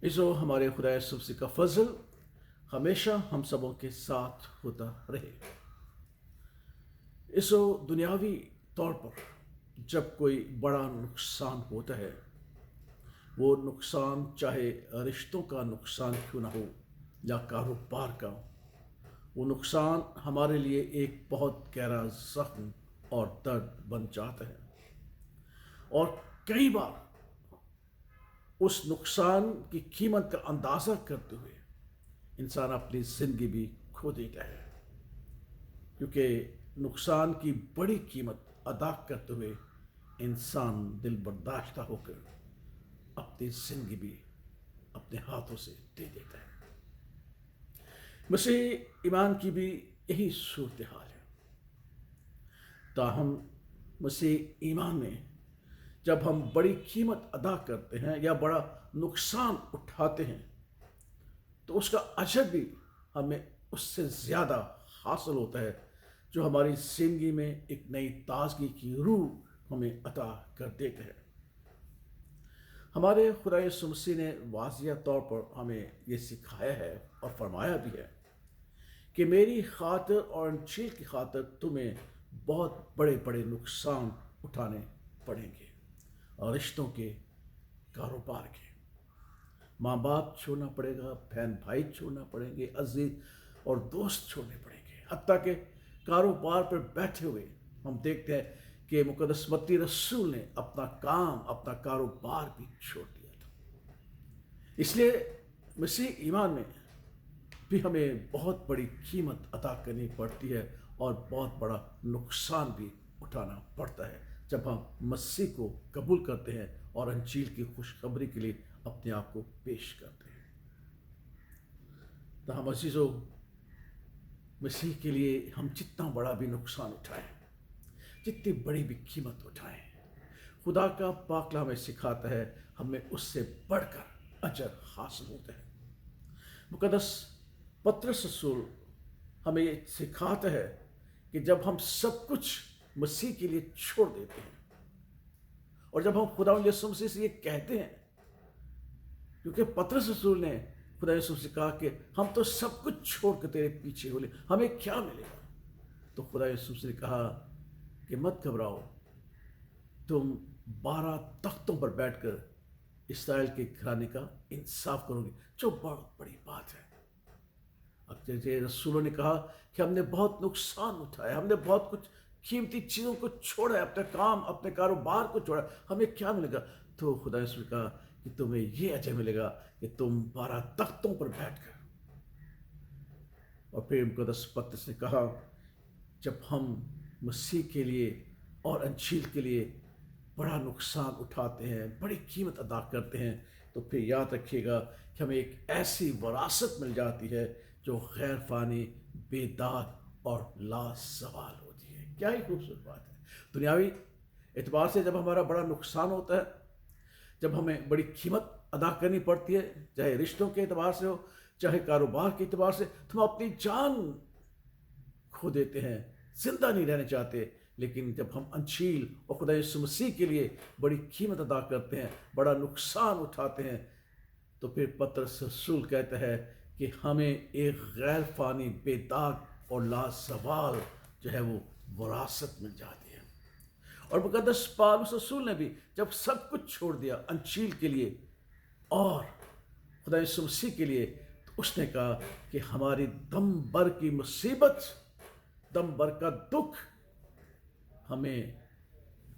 इसो हमारे खुदा यीशु का फजल हमेशा हम सबों के साथ होता रहे। इसो दुनियावी तौर पर जब कोई बड़ा नुकसान होता है, वो नुकसान चाहे रिश्तों का नुकसान क्यों ना हो या कारोबार का, वो नुकसान हमारे लिए एक बहुत गहरा जख्म और दर्द बन जाता है। और कई बार उस नुकसान की कीमत का अंदाज़ा करते हुए इंसान अपनी ज़िंदगी भी खो देता है, क्योंकि नुकसान की बड़ी कीमत अदा करते हुए इंसान दिल बर्दाश्त होकर अपनी ज़िंदगी भी अपने हाथों से दे देता है। मसीह ईमान की भी यही सूरत हाल है। ताहम मसीह ईमान में जब हम बड़ी कीमत अदा करते हैं या बड़ा नुकसान उठाते हैं, तो उसका अजर भी हमें उससे ज़्यादा हासिल होता है, जो हमारी ज़िंदगी में एक नई ताजगी की रूह हमें अता कर देते हैं। हमारे खुदा यीशु मसीह ने वाज़िया तौर पर हमें ये सिखाया है और फरमाया भी है कि मेरी खातिर और अंजील की खातिर तुम्हें बहुत बड़े बड़े नुकसान उठाने पड़ेंगे, और रिश्तों के, कारोबार के, माँ बाप छोड़ना पड़ेगा, बहन भाई छोड़ना पड़ेंगे, अजीज और दोस्त छोड़ने पड़ेंगे। हत्ता के कारोबार पर बैठे हुए हम देखते हैं कि मुकद्दस मत्ती रसूल ने अपना काम, अपना कारोबार भी छोड़ दिया था। इसलिए मसीह ईमान में भी हमें बहुत बड़ी कीमत अदा करनी पड़ती है और बहुत बड़ा नुकसान भी उठाना पड़ता है जब हम मसीह को कबूल करते हैं और अंजील की खुशखबरी के लिए अपने आप को पेश करते हैं। तो हम अजीज़ों, मसीह के लिए हम जितना बड़ा भी नुकसान उठाएं, जितनी बड़ी भी कीमत उठाएं, खुदा का पाकला हमें सिखाता है हमें उससे बढ़कर अजर हासिल होता है। मुकद्दस पतरस रसूल हमें ये सिखाता है कि जब हम सब कुछ मसीह के लिए छोड़ देते हैं, और जब हम खुदा यीशु मसीह से ये कहते हैं, क्योंकि पतरस रसूल ने खुदा यीशु से कहा कि हम तो सब कुछ छोड़ के तेरे पीछे हो ले, हमें क्या मिलेगा? तो खुदा यीशु ने कहा कि मत घबराओ, तुम 12 तख्तों पर बैठकर इस्राएल के घराने का इंसाफ करोगे, जो बहुत बड़ी बात है। अब जैसे रसूलों ने कहा कि हमने बहुत नुकसान उठाया, हमने बहुत कुछ कीमती चीज़ों को छोड़ा, अपने काम, अपने कारोबार को छोड़ा, हमें क्या मिलेगा? तो खुदा ने कहा कि तुम्हें ये अजर मिलेगा कि तुम 12 तख्तों पर बैठकर। और फिर मुकद्दस पतरस ने कहा, जब हम मसीह के लिए और अंजील के लिए बड़ा नुकसान उठाते हैं, बड़ी कीमत अदा करते हैं, तो फिर याद रखिएगा कि हमें एक ऐसी विरासत मिल जाती है जो गैर फानी, बेदाग और लाजवाल होती है। क्या ही खूबसूरत बात है। दुनियावी एतबार से जब हमारा बड़ा नुकसान होता है, जब हमें बड़ी कीमत अदा करनी पड़ती है, चाहे रिश्तों के एतबार से हो, चाहे कारोबार के एतबार से, तो हम अपनी जान खो देते हैं, जिंदा नहीं रहना चाहते। लेकिन जब हम अंजील और खुदा यीशु मसीह के लिए बड़ी कीमत अदा करते हैं, बड़ा नुकसान उठाते हैं, तो फिर पतरस रसूल कहता है कि हमें एक गैर फानी, बेदाग और लाजवाल जो है वो विरासत मिल जाती है। और मुकद्दस पौलुस रसूल ने भी जब सब कुछ छोड़ दिया अंजील के लिए और खुदा यीशु मसीह के लिए, तो उसने कहा कि हमारी दम भर की मुसीबत, दम भर का दुख हमें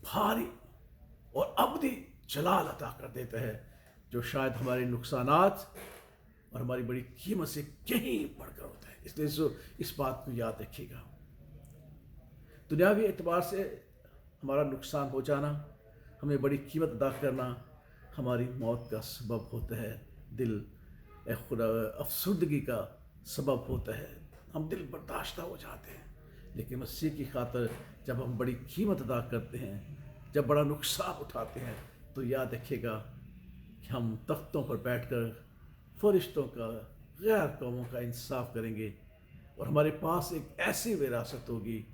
भारी और अबदी जलाल अता कर देता है, जो शायद हमारे नुकसानात और हमारी बड़ी कीमत से कहीं बढ़कर होता है। इसलिए इस बात को याद रखिएगा। दुनियावी एतबार से हमारा नुकसान हो जाना, हमें बड़ी कीमत अदा करना, हमारी मौत का सबब होता है, दिल खुदा अफसुर्दगी का सबब होता है, हम दिल बर्दाश्त हो जाते हैं। लेकिन मसीह की खातिर जब हम बड़ी कीमत अदा करते हैं, जब बड़ा नुकसान उठाते हैं, तो याद रखिएगा कि हम तख्तों पर बैठकर फरिश्तों का, गैर कौमों का इंसाफ करेंगे, और हमारे पास एक ऐसी विरासत होगी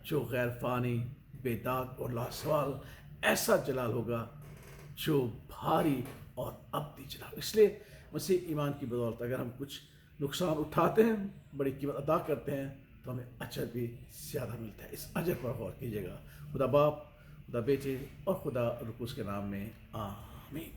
जो गैर फानी, बेदाग और लाजवाल, ऐसा जलाल होगा जो भारी اور اب دی جناب. اس لیے مسیح ایمان کی بدولت اگر ہم کچھ نقصان اٹھاتے ہیں، بڑی قیمت ادا کرتے ہیں، تو ہمیں اجر بھی زیادہ ملتا ہے. اس اجر پر غور کیجیے گا. خدا باپ، خدا بیٹے اور خدا رقدس کے نام میں آمین.